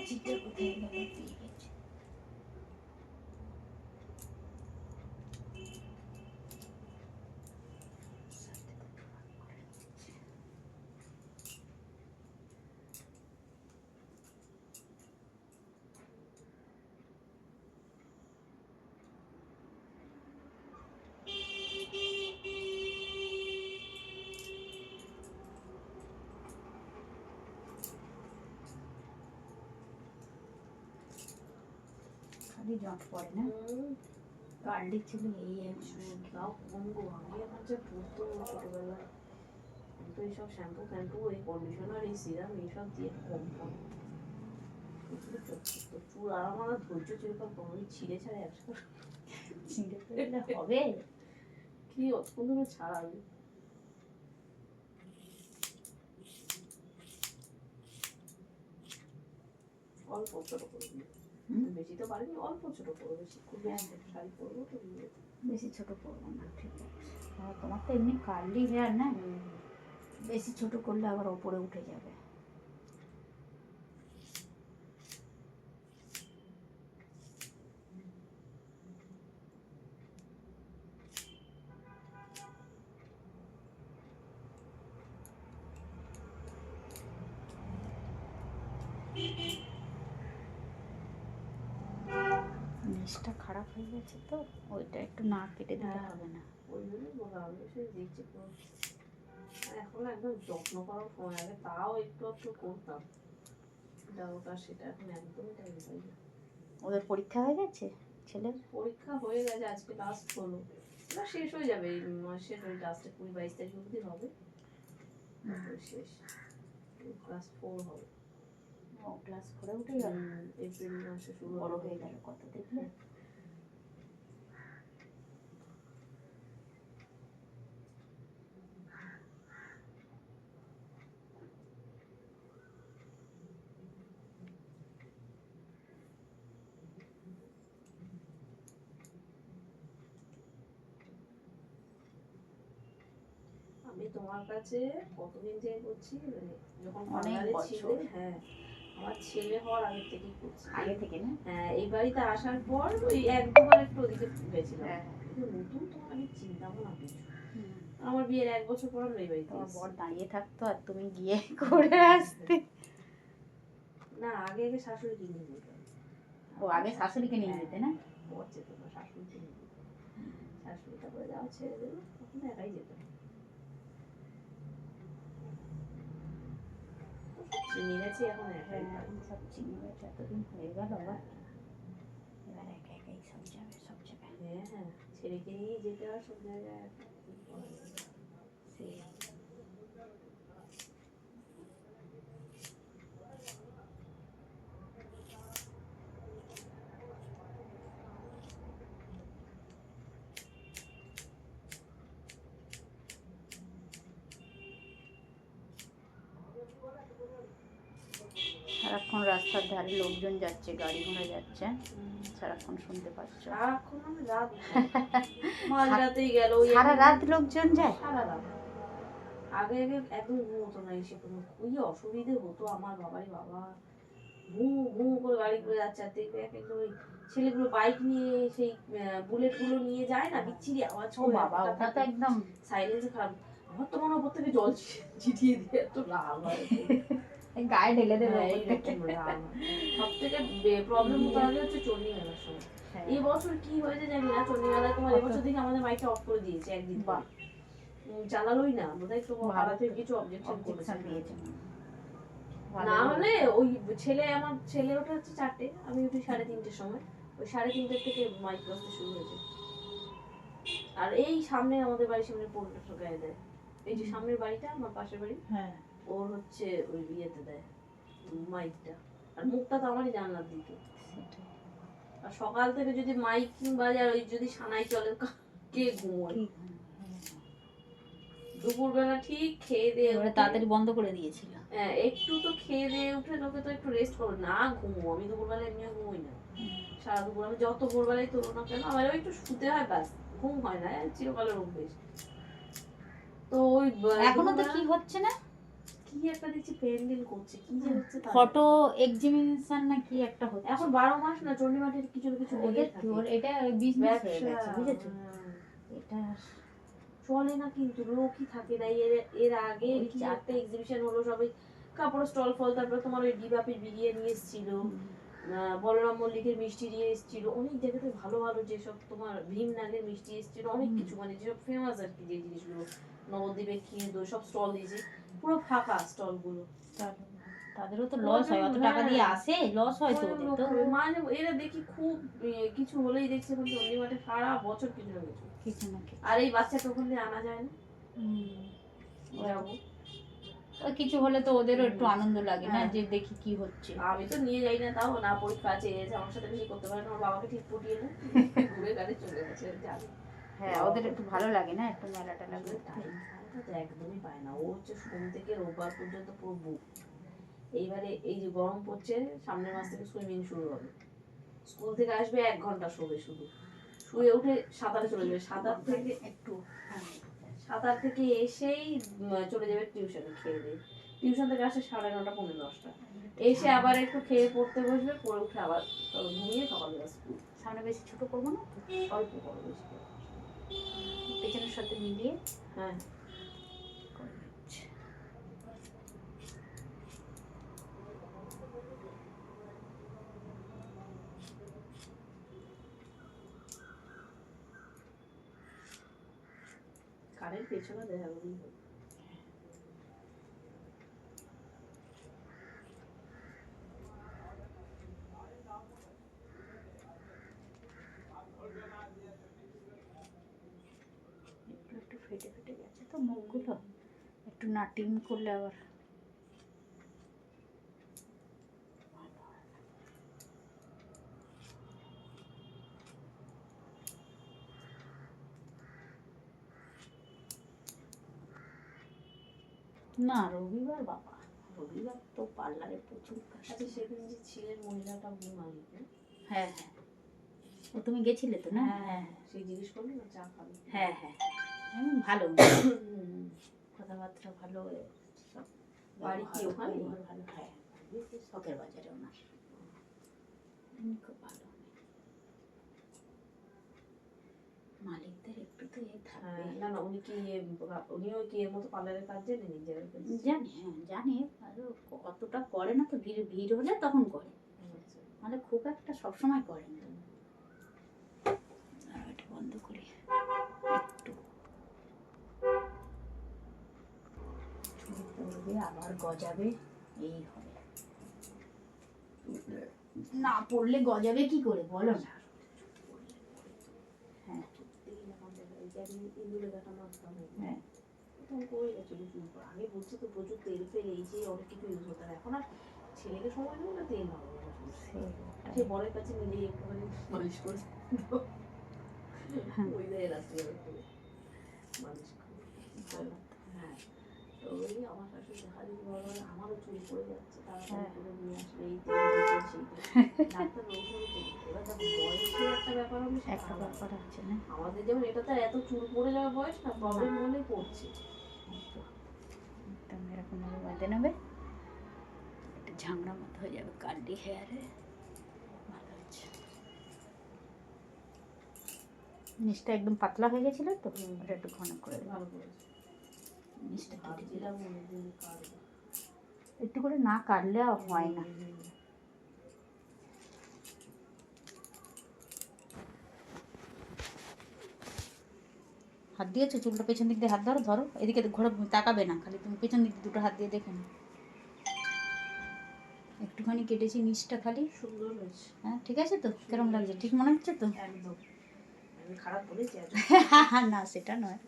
চিটা কোথায় গেল পেয়ে গেছে। খালি জট পড়ে না, কার্লি ছিল এই এক তাও কম গো, আগে আমার যে পড়তো ছোটবেলায়, তো এইসব শ্যাম্পু ফ্যাম্পু এই কন্ডিশনার এই সিরাম এইসব দিয়ে কম পড়ে। চুল আর আমার ধৈর্য চিরকাল কোনোদিন ছিঁড়ে ছাড়ে একসাথে ছিঁড়ে ফেললে হবে কি অতক্ষণ ধরে ছাড়াবে। অল্প ছোট করে দিই, বেশি তো পারিনি, অল্প ছোট করবো, বেশি খুব শাড়ি পরবো তো বেশি ছোট করবো না, ঠিক আছে। আর তোমার তো এমনি কার্লি হেয়ার না, বেশি ছোট করলে আবার ওপরে উঠে যাবে। নেসটা খারাপ হয়ে গেছে তো ওইটা একটু না কেটে দিতে হবে না। ওই জন্যই বলা হবে সে দেখছি এখন একদম যত্ন করার সময়, আগে তাও একটু একটু করতাম এটা ওটা সেটা, এখন একদমই টাইম পাই না। ওদের পরীক্ষা হয়ে গেছে, ছেলের পরীক্ষা হয়ে গেছে, আজকে লাস্ট হলো, না শেষ হয়ে যাবে এই মাসের ওই লাস্টে 20-22 তারিখ অবধি হবে, শেষ ক্লাস 4 হবে। ও ক্লাস 4 উঠে গেল, এপ্রিল মাসে শুরু বড় হয়ে গেল কত দেখলে। আমি তোমার কাছে কতদিন থেকে করছি, মানে যখন অনেক পার্লারে বছর। ছিলে, হ্যাঁ আমার ছেলে হওয়ার আগে থেকেই করছি, আগে থেকে না, হ্যাঁ এই বাড়িতে আসার পর ওই 1-2 বার একটু ওদিকে গেছিলাম, কিন্তু নতুন তো আমি চিন্তা ভাবনা কিছু, আমার বিয়ের 1 বছর পর আমরা এই বাড়িতে তোমার এসেছি। বর দাঁড়িয়ে থাকতো আর তুমি গিয়ে করে আসতে। না আগে আগে শাশুড়িকে নিয়ে যেতাম। ও আগে শাশুড়িকে নিয়ে যেতে না, বর যেত না, শাশুড়িকে নিয়ে যেত, শাশুড়ি তারপরে যাওয়া ছেড়ে দিল, তখন একাই যেতাম। চিনে গেছি এখন একাই। এখন সব চিনে গেছে, এতদিন হয়ে গেল আবার এবার একা একাই সব যাবে সব জায়গায়। হ্যাঁ হ্যাঁ, ছেলেকে নিয়ে যেতে হয় সব জায়গায়। সেই সারাক্ষণ রাস্তার ধারে লোকজন যাচ্ছে, গাড়ি ঘোড়া যাচ্ছে, সারাক্ষণ শুনতে পাচ্ছ। সারাক্ষণ আমি রাত মাঝ রাতেই গেল, সারা রাত লোকজন যায়, সারা রাত। আগে আগে একদম ঘুমোতো না, এসে কোনো খুবই অসুবিধে হতো আমার, বাবারই বাবা ঘু ঘু করে গাড়ি করে যাচ্ছে, আর দেখবে এক একদম ওই ছেলেগুলো বাইক নিয়ে সেই বুলেট গুলো নিয়ে যায় না, বিচ্ছিরি আওয়াজ ও বাবা ওটা তো একদম সাইলেন্স খারাপ। আমার তো মনে উপর থেকে জল ছিটিয়ে দিয়ে এত রাগ হয়, গায়ে ঢেলে দেবে। সব থেকে প্রবলেম তাহলে হচ্ছে চণ্ডী মেলার সময়। এই বছর কি হয়েছে জানি না, চণ্ডী মেলায় তোমার এবছর থেকে আমাদের মাইকটা অফ করে দিয়েছে একদিন, চালালোই না, বোধহয় তো পাড়া থেকে কিছু অবজেকশন দিয়েছে। না হলে ওই ছেলে, আমার ছেলে ওঠা হচ্ছে 4টে, আমি উঠি 3:30-র সময়, ওই 3:30 থেকে মাইক বাজতে শুরু হয়েছে। আর এই সামনে আমাদের বাড়ির সামনে পোল্ট্রি গায়ে দেয়, এই যে সামনের বাড়িটা আমার পাশের বাড়ি, হ্যাঁ ওর হচ্ছে ওই ইয়েতে দেয় মাইকটা, আর মুখটা তো আমারই জানলার দিকে, আর সকাল থেকে যদি মাইক বাজে আর ওই যদি সানাই চলে কে ঘুমোয়। দুপুরবেলা ঠিক খেয়ে দিয়ে তাড়াতাড়ি বন্ধ করে দিয়েছিল, হ্যাঁ একটু তো খেয়ে দিয়ে উঠে লোকে তো একটু রেস্ট করো না, ঘুমো, আমি দুপুরবেলা এমনি ঘুমোই না, সারা দুপুর আমি যত ভোরবেলায় তোলো না কেন আমার একটু শুতে হয়, ব্যাস ঘুম হয় না, চিরকালের অভ্যেস। তো ওই এখনো তো কি হচ্ছে না, কি একটা দেখছি প্যান্ডেল করছে, কি যে হচ্ছে তা ফটো এক্সিবিশন না কি একটা হচ্ছে এখন 12 মাস না চণ্ডীমাঠের কিছু না কিছু ওদের লেগেই থাকে। এটা বিজনেস হয়ে ব্যবসা, গেছে বুঝেছো হ্যাঁ। এটা চলে না কিন্তু লোকই থাকে না। এর আগে ওই কি চারটা। একটা এক্সিবিশন হলো, সবাই কাপড় স্টল ফল, তারপর তোমার ওই ডিবাপির বিরিয়ে নিয়ে এসেছিল, বলরাম মল্লিকের মিষ্টি নিয়ে এসেছিল, অনেক জায়গাতে ভালো ভালো যেসব তোমার ভীমনাগের মিষ্টি এসেছিল, অনেক কিছু মানে যেসব ফেমাস আর কি যে জিনিসগুলো, নবদ্বীপের ক্ষীর দই সব স্টল দিয়েছে, পুরো ফাঁকা স্টল গুলো। তাদেরও তো লস হয়, অত টাকা দিয়ে আসে, লস হয় তো ওদের তো। মাঝে এরা দেখি খুব কিছু হলেই দেখছে এখন চণ্ডীমাঠে সারা বছর কিছু না কিছু। কিছু না কিছু। আর এই বাচ্চাকে ওখান দিয়ে আনা যায় না, যাবো ওই কিছু হলে তো ওদেরও একটু আনন্দ লাগে না হ্যাঁ। যে দেখি কি হচ্ছে। আমি তো নিয়ে যাই না, তাও না পরীক্ষা আছে এসে আমার সাথে বেশি করতে পারে না, আমার বাবাকে ঠিক পটিয়ে না ঘুরে গাড়ি চলে গেছে যাবে। হ্যাঁ ওদের একটু ভালো লাগে না একটু মেলাটা লাগলে। টাইমটা তো একদমই পায় না, ও হচ্ছে সোম থেকে রোববার পর্যন্ত পুরো বুক। এইবারে এই যে গরম পড়ছে, সামনের মাস থেকে সুইমিং শুরু হবে, স্কুল থেকে আসবে 1 ঘন্টা শোবে, শুধু শুয়ে উঠে সাঁতারে চলে যাবে, সাঁতার থেকে এসেই চলে যাবে টিউশনে, খেয়ে দিয়ে টিউশন থেকে আসে 9:30 পৌনে 10টা, এসে আবার একটু খেয়ে পড়তে বসবে, পড়ে উঠে আবার ঘুমিয়ে সকালবেলা স্কুল। সামনে বেশি ছোট করবো না, অল্প বড় বেশি করে। পেছনের সাথে মিলিয়ে হ্যাঁ করে দিচ্ছে। কারের পেছনে দেখা গেলেই হবে। একটু একটু ফেটে ফেটে গেছে তো মুখগুলো, একটু নাটিং করলে আবার না। রবিবার বাবা, রবিবার তো পার্লারে প্রচুর কাজ। আচ্ছা সেদিন যে ছিলেন মহিলাটা উনি মালিক না? হ্যাঁ হ্যাঁ, ও তুমি গেছিলে তো না? হ্যাঁ সেই জিজ্ঞেস করলি না চা খাবে? হ্যাঁ হ্যাঁ, ভালো কথাবার্তা ভালো, সব বাড়ি কি ওখানে? ভালো। হ্যাঁ শখের বাজারে ওনার, উনি খুব ভালো। মালিকদের একটু তো এ থাকবে। না না উনি কি উনিও কি এর মতো পার্লারের কাজ জানেন নিজের? জানি, হ্যাঁ জানি, আর অতটা করে না তো, ভিড় হলে তখন করে, মানে খুব একটা সবসময় করে না। এটা বন্ধ করি একটু, চুল পড়বে আবার গজাবে, এই হবে না, পড়লে গজাবে কি করে বলো না। হ্যাঁ হ্যাঁ আগে বলছি তো প্রচুর তেল ফেল এই যে অনেক কিছু ইউজ হতো না, এখন আর ছেলেকে সময় নেই না তেল হবে সে বরের কাছে মিলিয়ে একটুখানি মালিশ করে ওই দেয় রাত্রে মালিশ করে। হ্যাঁ তো ওই আমার শাশুড়ি দেখা দিতে বলে আমারও চুল পড়ে যাচ্ছে, তাড়াতাড়ি করে নিয়ে আসলে এই তেল সেই ডাক্তার ওষুধ তেল। এবার দেখো বয়সের একটা ব্যাপার হবে, একটা ব্যাপার আছে না, আমাদের যেমন এটা তো এত চুল পড়ে যাওয়া বয়স না, প্রবলেম হলেই পড়ছে। একদম এরকম ভাবে বেঁধে নেবে, একটু ঝাংড়া মতো হয়ে যাবে কার্লি হেয়ারে, ভালো হচ্ছে। নিচটা একদম পাতলা হয়ে গেছিল তো, ওটা একটু ঘন করে দেবো। ভালো করেছে, নিচটা কেটে দিলে ভাবছিলাম অনেকদিন কাটবো। একটু করে না কাটলে আর হয় না। হাত দিয়েছো চুলটা পেছন দিক দিয়ে হাত ধরো, ধরো এদিকে ঘোরা, তাকাবে না, খালি তুমি পেছন দিক দিয়ে দুটো হাত দিয়ে দেখে নাও। একটুখানি কেটেছি নিচটা খালি, সুন্দর হয়েছে। হ্যাঁ ঠিক আছে তো? কেরম লাগছে, ঠিক মনে হচ্ছে তো? একদম আমি খারাপ বলেছি? না সেটা নয়।